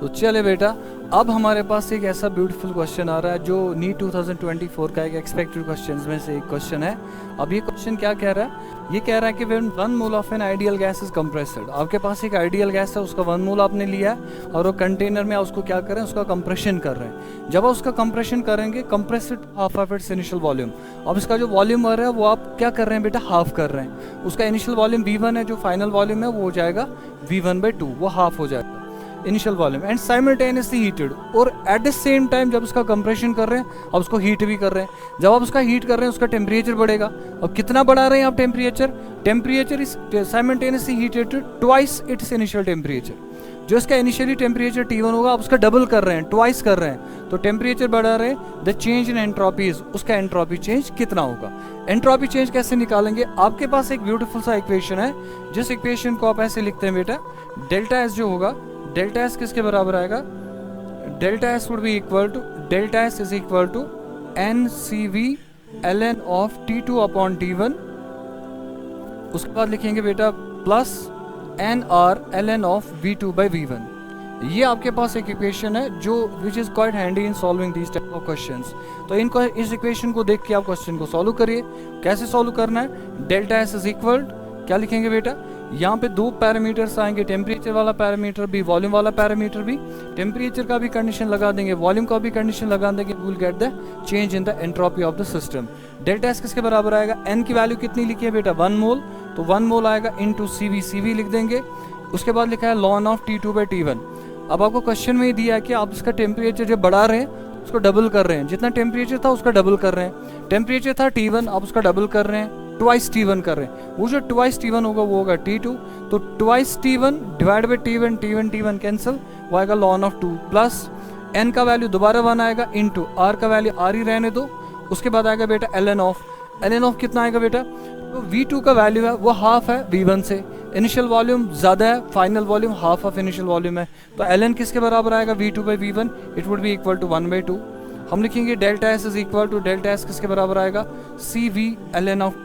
तो चले बेटा, अब हमारे पास एक ऐसा ब्यूटीफुल क्वेश्चन आ रहा है जो नीट 2024 का एक एक्सपेक्टेड क्वेश्चंस में से एक क्वेश्चन है। अब ये क्वेश्चन क्या कह रहा है? ये कह रहा है कि when 1 mole of an ideal gas is compressed, आपके पास एक आइडियल गैस है, उसका 1 मोल आपने लिया है और वो कंटेनर में उसको क्या कर रहे हैं, उसका कंप्रेशन कर रहे हैं। जब आप उसका कंप्रेशन करेंगे, compressed half of its initial volume, अब इसका जो वॉल्यूम आ रहा है वो आप क्या कर रहे हैं बेटा, हाफ कर रहे हैं। उसका इनिशियल वॉल्यूम V1 है, जो फाइनल वॉल्यूम है वो हो जाएगा V1/2, वो हाफ हो जाएगा initial volume, and simultaneously heated, और एट द सेम टाइम जब उसका कंप्रेशन कर रहे हैं अब उसको हीट भी कर रहे हैं। जब आप उसका हीट कर रहे हैं उसका टेम्परेचर बढ़ेगा, और कितना बढ़ा रहे हैं आप temperature is simultaneously heated to twice its initial temperature. जो इसका इनिशियली टेम्परेचर T1 होगा, आप उसका डबल कर रहे हैं, ट्वाइस कर रहे हैं, तो टेम्परेचर बढ़ा रहे हैं। द चेंज इन एंट्रोपीज, उसका एंट्रोपी चेंज कितना होगा? एंट्रोपी चेंज कैसे निकालेंगे? आपके पास एक ब्यूटीफुल सा इक्वेशन है, जिस इक्वेशन को आप ऐसे लिखते हैं बेटा, डेल्टा एस जो होगा, डेल्टा एस किसके बराबर आएगा? Delta S would be equal to, delta S is equal to NCV ln of T2 upon T1। उसके बाद लिखेंगे बेटा plus NR ln of V2/V1। ये आपके पास एक इक्वेशन है जो which is quite handy in solving these type of questions. तो इनको, इस इक्वेशन को देख के आप क्वेश्चन को सॉल्व करिए। कैसे सॉल्व करना है? डेल्टा एस इज इक्वल, क्या लिखेंगे बेटा, यहाँ पे दो पैरामीटर्स आएंगे, टेम्परेचर वाला पैरामीटर भी, वॉल्यूम वाला पैरामीटर भी। टेम्परेचर का भी कंडीशन लगा देंगे, वॉल्यूम का भी कंडीशन लगा देंगे, we will get the change in the entropy of the system. Delta S किसके बराबर आएगा? एन की वैल्यू कितनी लिखी है बेटा? 1 मोल, तो 1 मोल आएगा इनटू CV लिख देंगे। उसके बाद लिखा है लॉन ऑफ T2/T1। अब आपको क्वेश्चन में ही दिया है कि आप इसका टेम्परेचर जब बढ़ा रहे हैं उसको डबल कर रहे हैं, जितना टेम्परेचर था उसका डबल कर रहे हैं। टेम्परेचर था T1, आप उसका डबल कर रहे हैं, ट्वाइस T1 कर रहे हैं। वो जो ट्वाइस T1 होगा वो होगा T2, तो twice T1 divide by T1, T1 cancel, वो आएगा लॉन ऑफ 2 प्लस n का वैल्यू दोबारा 1 आएगा इंटू r का वैल्यू r ही रहने दो। उसके बाद आएगा बेटा ln ऑफ कितना आएगा बेटा? तो V2 का वैल्यू है वो हाफ है V1 से, इनिशियल वॉल्यूम ज़्यादा है, final volume half of initial volume है, तो ln किसके बराबर आएगा? V2/V1, it would be equal to 1/2। हम लिखेंगे delta S is equal to, delta S किसके बराबर आएगा? CV ln ऑफ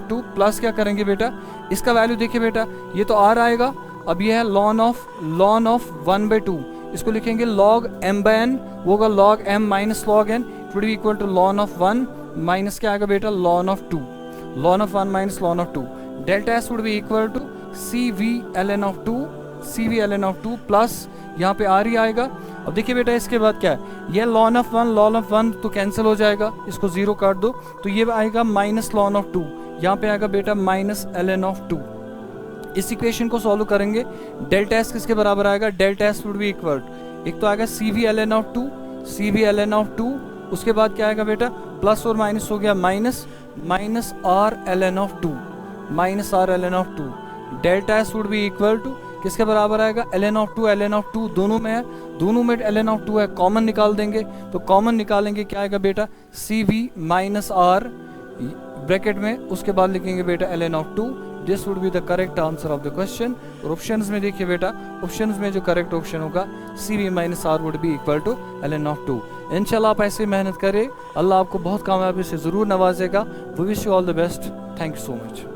2 प्लस क्या करेंगे बेटा, इसका वैल्यू देखिए बेटा, ये तो r आएगा, अब ये है लॉन ऑफ 1/2, इसको लिखेंगे log m/n, वो होगा log m minus log n, it would be equal to ln of 1 minus क्या आएगा बेटा? Ln of 2, ln of 1 minus ln of 2। Delta S would be equal to CV ln of 2 plus यहाँ पे r ही आएगा। अब देखिए बेटा इसके बाद क्या है, ये लॉन ऑफ 1 तो कैंसिल हो जाएगा, इसको 0 काट दो, तो ये आएगा माइनस लॉन ऑफ 2, यहाँ पे आएगा बेटा माइनस ln ऑफ 2। इस इक्वेशन को सॉल्व करेंगे, डेल्टा एस किसके बराबर आएगा? Delta S would be equal, एक तो आएगा CV ln ऑफ 2, उसके बाद क्या आएगा बेटा? प्लस और माइनस हो गया minus R ln of 2, delta S would be equal to किसके बराबर आएगा? ln ऑफ 2 दोनों में है, दोनों में ln ऑफ 2 है, कॉमन निकाल देंगे, तो कॉमन निकालेंगे क्या आएगा बेटा? CV माइनस R ब्रैकेट में, उसके बाद लिखेंगे बेटा ln of 2। This would be the correct answer of the question. और ऑप्शंस में देखिए बेटा, ऑप्शंस में जो करेक्ट ऑप्शन होगा CV minus R would be equal to ln of 2। इंशाल्लाह आप ऐसे मेहनत करें, अल्लाह आपको बहुत कामयाबी से ज़रूर नवाजेगा। We wish you all the best. Thank you so much.